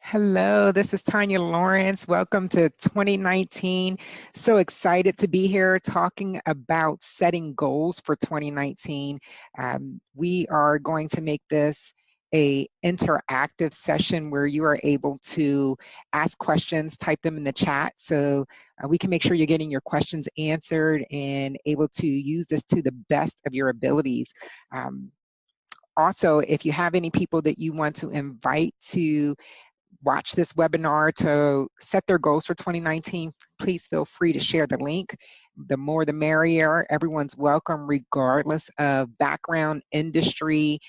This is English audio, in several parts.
Hello, this is Tonya Lawrence. Welcome to 2019. So excited to be here talking about setting goals for 2019. We are going to make this a interactive session where you are able to ask questions, type them in the chat so we can make sure you're getting your questions answered and able to use this to the best of your abilities. Also, if you have any people that you want to invite to watch this webinar to set their goals for 2019, please feel free to share the link. The more the merrier. Everyone's welcome regardless of background, industry,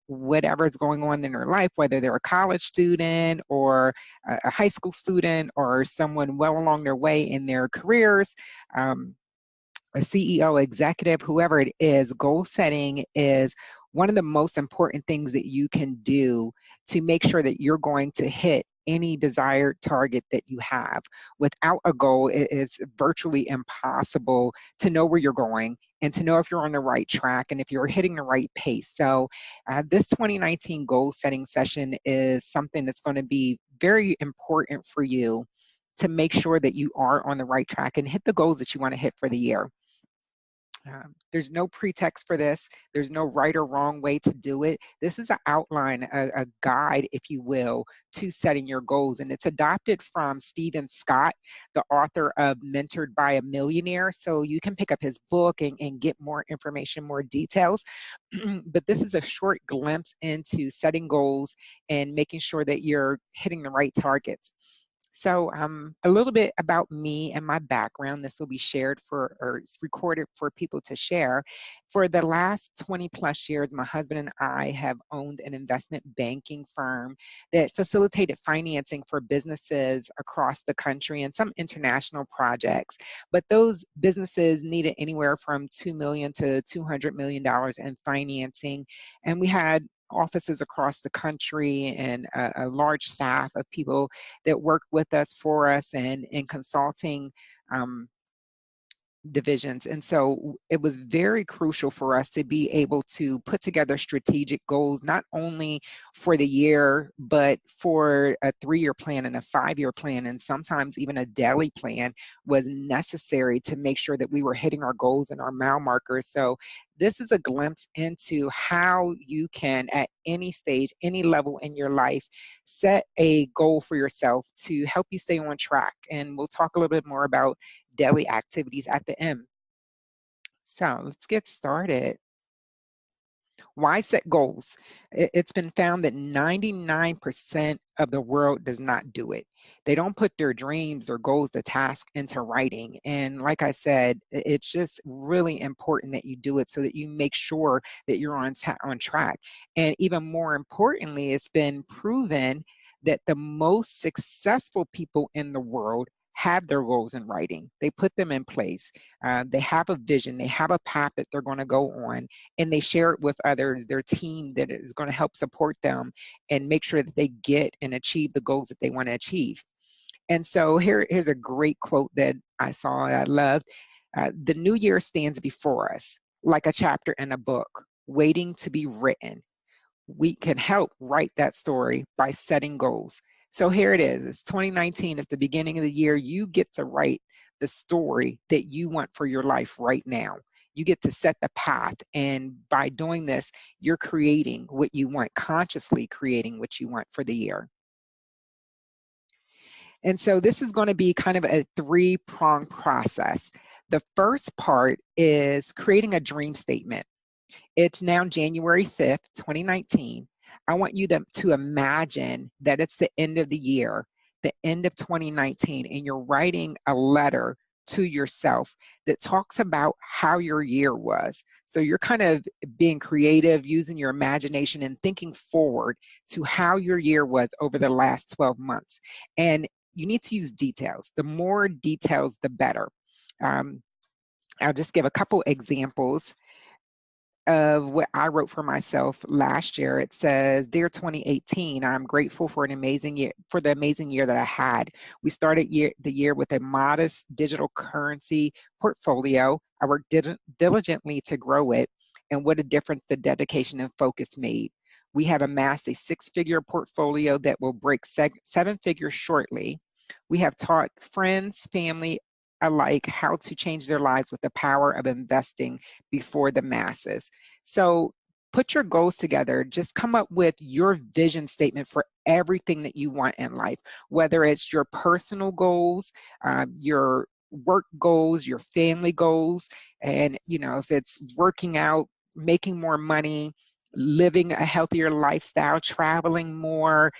whatever is going on in their life, whether they're a college student or a high school student or someone well along their way in their careers. A CEO, executive, whoever it is, goal setting is one of the most important things that you can do to make sure that you're going to hit any desired target that you have. Without a goal, it is virtually impossible to know where you're going and to know if you're on the right track and if you're hitting the right pace. So this 2019 goal setting session is something that's going to be very important for you to make sure that you are on the right track and hit the goals that you want to hit for the year. There's no pretext for this. There's no right or wrong way to do it. This is an outline, a guide, if you will, to setting your goals. And it's adopted from Stephen Scott, the author of Mentored by a Millionaire. So you can pick up his book and get more information, more details. But this is a short glimpse into setting goals and making sure that you're hitting the right targets. So a little bit about me and my background. This will be shared or recorded for people to share. For the last 20 plus years, my husband and I have owned an investment banking firm that facilitated financing for businesses across the country and some international projects. But those businesses needed anywhere from $2 million to $200 million in financing. And we had offices across the country and a large staff of people that work with us, for us, and in consulting divisions. And so it was very crucial for us to be able to put together strategic goals, not only for the year, but for a 3-year plan and a 5-year plan, and sometimes even a daily plan was necessary to make sure that we were hitting our goals and our mile markers. So this is a glimpse into how you can, at any stage, any level in your life, set a goal for yourself to help you stay on track. And we'll talk a little bit more about daily activities at the end. So let's get started. Why set goals? It's been found that 99% of the world does not do it. They don't put their dreams, their goals, the task into writing. And like I said, it's just really important that you do it so that you make sure that you're on track. And even more importantly, it's been proven that the most successful people in the world have their goals in writing. They put them in place. They have a vision. They have a path that they're going to go on, and they share it with others, their team that is going to help support them and make sure that they get and achieve the goals that they want to achieve. And so here's a great quote that I saw that I loved. The new year stands before us like a chapter in a book, waiting to be written. We can help write that story by setting goals. So here it is. It's 2019. It's the beginning of the year. You get to write the story that you want for your life right now. You get to set the path. And by doing this, you're creating what you want, consciously creating what you want for the year. And so this is going to be kind of a 3-pronged process. The first part is creating a dream statement. It's now January 5th, 2019. I want you to imagine that it's the end of the year, the end of 2019, and you're writing a letter to yourself that talks about how your year was. So you're kind of being creative, using your imagination and thinking forward to how your year was over the last 12 months. And you need to use details. The more details, the better. I'll just give a couple examples of what I wrote for myself last year. It says, "Dear 2018, I'm grateful for an amazing year, for the amazing year that I had. We started the year with a modest digital currency portfolio. I worked diligently to grow it, and what a difference the dedication and focus made. We have amassed a six-figure portfolio that will break seven figures shortly. We have taught friends, family alike how to change their lives with the power of investing before the masses." So put your goals together. Just come up with your vision statement for everything that you want in life, whether it's your personal goals, your work goals, your family goals, and if it's working out, making more money, living a healthier lifestyle, traveling more,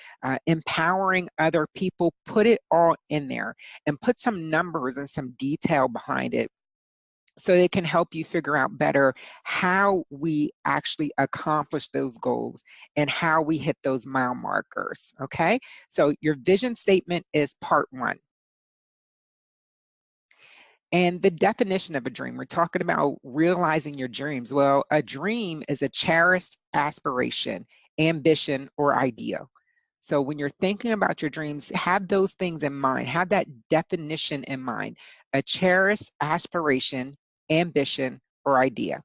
empowering other people, put it all in there and put some numbers and some detail behind it, so it can help you figure out better how we actually accomplish those goals and how we hit those mile markers, okay? So your vision statement is part one. And the definition of a dream, we're talking about realizing your dreams. Well, a dream is a cherished aspiration, ambition, or idea. So when you're thinking about your dreams, have those things in mind, have that definition in mind: a cherished aspiration, ambition, or idea.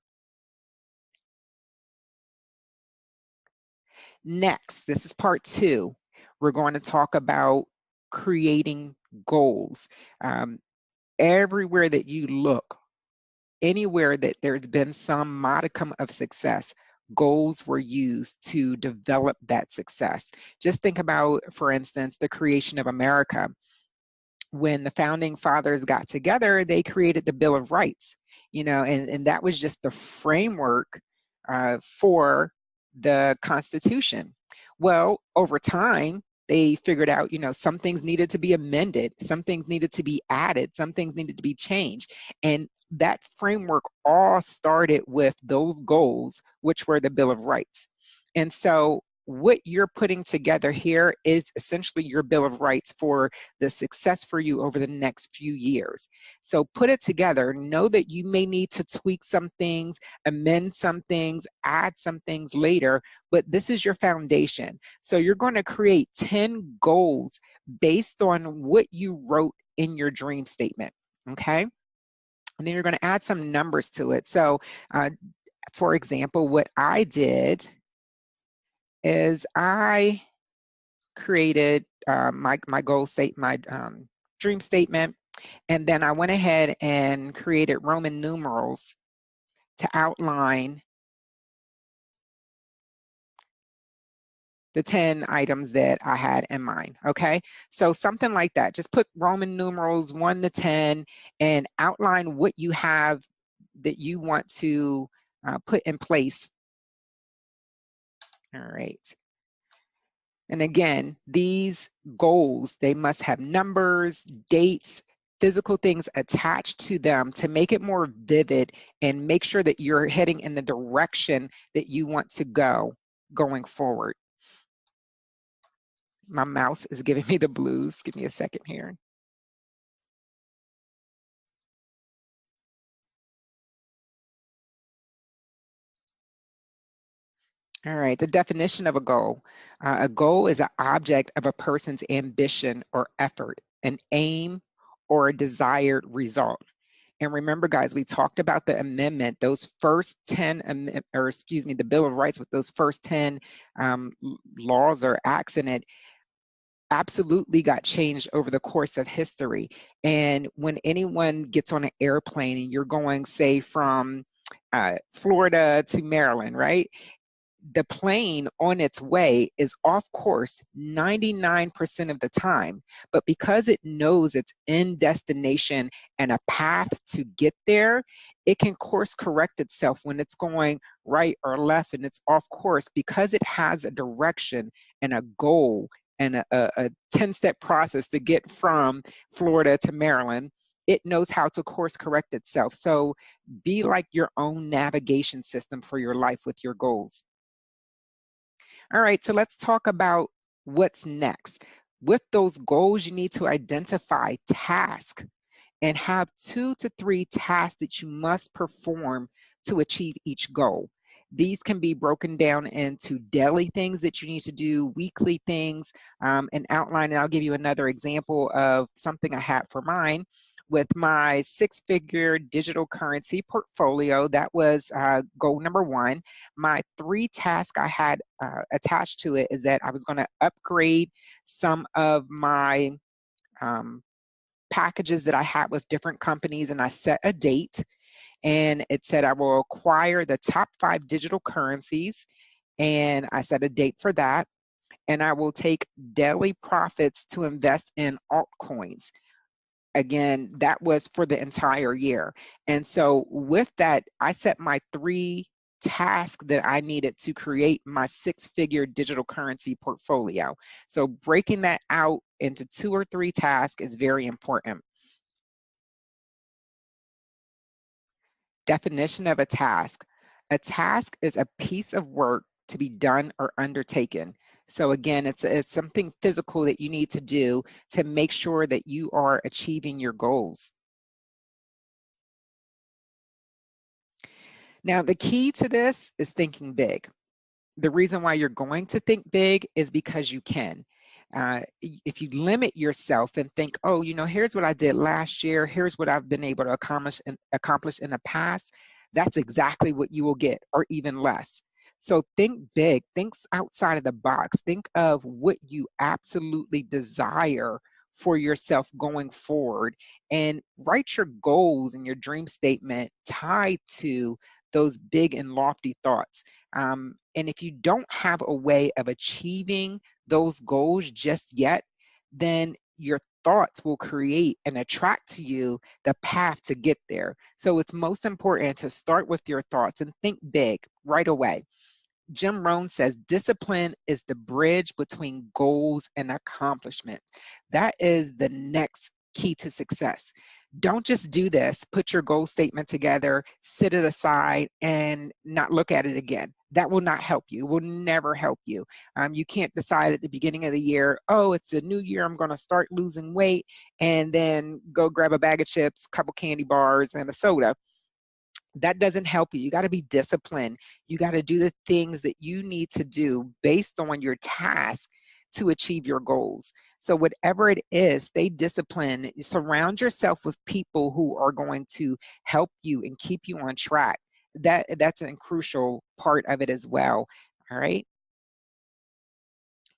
Next, this is part two. We're going to talk about creating goals. Um, Everywhere that you look, anywhere that there's been some modicum of success, goals were used to develop that success. Just think about, for instance, the creation of America. When the founding fathers got together, they created the Bill of Rights, and that was just the framework for the Constitution. Well, over time, they figured out, some things needed to be amended, some things needed to be added, some things needed to be changed. And that framework all started with those goals, which were the Bill of Rights. And so what you're putting together here is essentially your Bill of Rights for the success for you over the next few years. So put it together. Know that you may need to tweak some things, amend some things, add some things later, but this is your foundation. So you're going to create 10 goals based on what you wrote in your dream statement, okay? And then you're going to add some numbers to it. So, for example, what I did is I created my goal state, my dream statement, and then I went ahead and created Roman numerals to outline the 10 items that I had in mind, okay? So something like that. Just put Roman numerals 1 to 10 and outline what you have that you want to put in place. All right. And again, these goals, they must have numbers, dates, physical things attached to them to make it more vivid and make sure that you're heading in the direction that you want to go going forward. My mouse is giving me the blues. Give me a second here. All right, the definition of a goal. A goal is an object of a person's ambition or effort, an aim or a desired result. And remember, guys, we talked about the amendment, those first 10, the Bill of Rights with those first 10 laws or acts in it absolutely got changed over the course of history. And when anyone gets on an airplane and you're going, say, from Florida to Maryland, right? The plane on its way is off course 99% of the time, but because it knows its end destination and a path to get there, it can course correct itself when it's going right or left and it's off course, because it has a direction and a goal and a 10-step process to get from Florida to Maryland. It knows how to course correct itself. So be like your own navigation system for your life with your goals. All right, so let's talk about what's next. With those goals, you need to identify tasks and have 2 to 3 tasks that you must perform to achieve each goal. These can be broken down into daily things that you need to do, weekly things, and outline. And I'll give you another example of something I had for mine with my 6-figure digital currency portfolio. That was goal number 1. My 3 tasks I had attached to it is that I was going to upgrade some of my packages that I had with different companies, and I set a date. And it said I will acquire the top 5 digital currencies, and I set a date for that. And I will take daily profits to invest in altcoins. Again, that was for the entire year. And so with that, I set my 3 tasks that I needed to create my 6-figure digital currency portfolio. So breaking that out into 2 or 3 tasks is very important. Definition of a task. A task is a piece of work to be done or undertaken. So again, it's something physical that you need to do to make sure that you are achieving your goals. Now, the key to this is thinking big. The reason why you're going to think big is because you can. If you limit yourself and think, oh, here's what I did last year, here's what I've been able to accomplish in the past, that's exactly what you will get, or even less. So think big, think outside of the box, think of what you absolutely desire for yourself going forward, and write your goals and your dream statement tied to those big and lofty thoughts. And if you don't have a way of achieving those goals just yet, then your thoughts will create and attract to you the path to get there. So it's most important to start with your thoughts and think big right away. Jim Rohn says discipline is the bridge between goals and accomplishment. That is the next key to success. Don't just do this, put your goal statement together, sit it aside, and not look at it again. That will not help you. It will never help you. You can't decide at the beginning of the year, oh, it's a new year, I'm going to start losing weight, and then go grab a bag of chips, a couple candy bars, and a soda. That doesn't help you. You got to be disciplined. You got to do the things that you need to do based on your task to achieve your goals. So whatever it is, stay disciplined. Surround yourself with people who are going to help you and keep you on track. That's a crucial part of it as well. All right.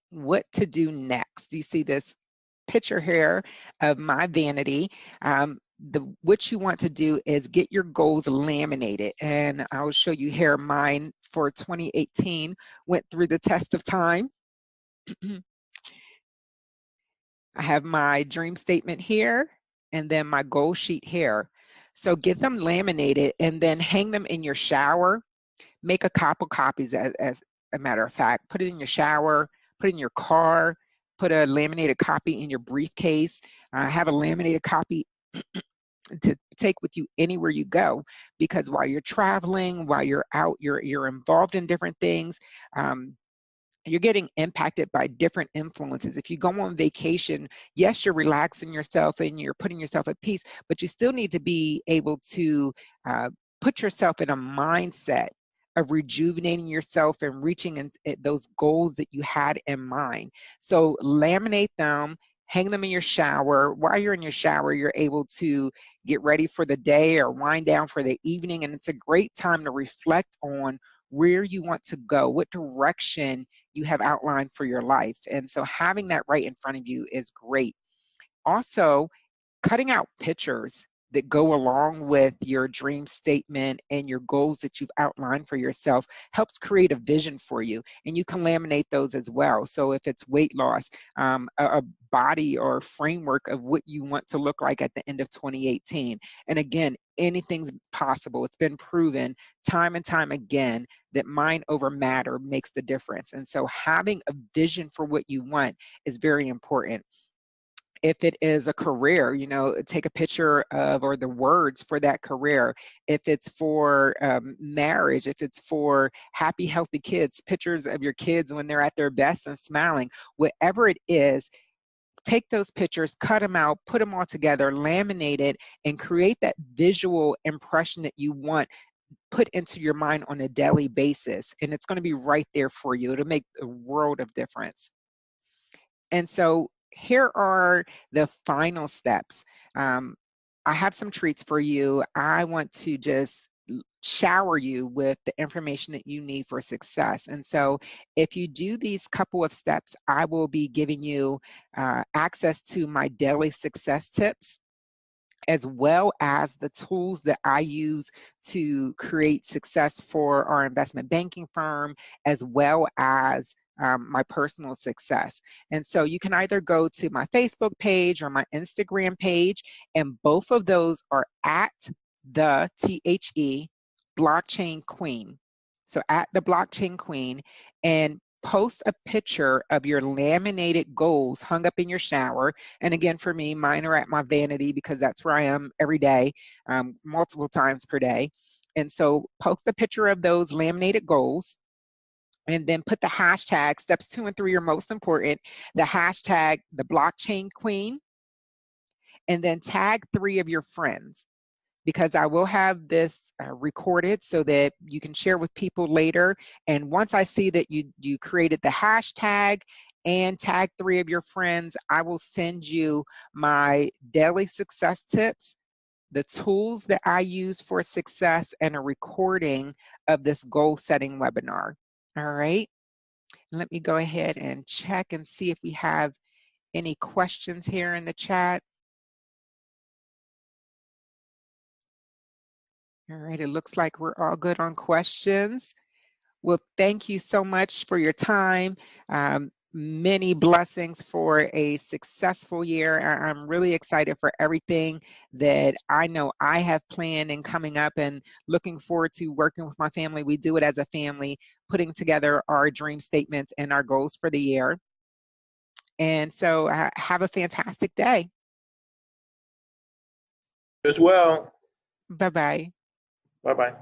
What to do next? You see this picture here of my vanity. What you want to do is get your goals laminated, and I'll show you here mine for 2018 went through the test of time. I have my dream statement here and then my goal sheet here. So get them laminated and then hang them in your shower. Make a couple copies as a matter of fact. Put it in your shower, put it in your car, put a laminated copy in your briefcase. Have a laminated copy to take with you anywhere you go, because while you're traveling, while you're out, you're involved in different things. You're getting impacted by different influences. If you go on vacation, yes, you're relaxing yourself and you're putting yourself at peace, but you still need to be able to put yourself in a mindset of rejuvenating yourself and reaching those goals that you had in mind. So laminate them, hang them in your shower. While you're in your shower, you're able to get ready for the day or wind down for the evening. And it's a great time to reflect on where you want to go, what direction you have outlined for your life. And so having that right in front of you is great. Also, cutting out pictures that go along with your dream statement and your goals that you've outlined for yourself helps create a vision for you, and you can laminate those as well. So if it's weight loss, a body or framework of what you want to look like at the end of 2018. And again, anything's possible. It's been proven time and time again that mind over matter makes the difference. And so having a vision for what you want is very important. If it is a career, take a picture of, or the words for that career. If it's for marriage, if it's for happy, healthy kids, pictures of your kids when they're at their best and smiling, whatever it is, take those pictures, cut them out, put them all together, laminate it, and create that visual impression that you want put into your mind on a daily basis. And it's going to be right there for you. It'll make a world of difference. And so here are the final steps. I have some treats for you. I want to just shower you with the information that you need for success. And so if you do these couple of steps, I will be giving you access to my daily success tips, as well as the tools that I use to create success for our investment banking firm, as well as my personal success. And so you can either go to my Facebook page or my Instagram page, and both of those are at the THE Blockchain Queen. So at the Blockchain Queen, and post a picture of your laminated goals hung up in your shower. And again, for me, mine are at my vanity because that's where I am every day, multiple times per day. And so post a picture of those laminated goals, and then put the hashtag, steps 2 and 3 are most important, the hashtag, the Blockchain Queen, and then tag 3 of your friends, because I will have this recorded so that you can share with people later. And once I see that you created the hashtag and tag 3 of your friends, I will send you my daily success tips, the tools that I use for success, and a recording of this goal setting webinar. All right, let me go ahead and check and see if we have any questions here in the chat. All right, it looks like we're all good on questions. Well, thank you so much for your time. Many blessings for a successful year. I'm really excited for everything that I know I have planned and coming up, and looking forward to working with my family. We do it as a family, putting together our dream statements and our goals for the year. And so have a fantastic day. As well. Bye-bye. Bye-bye.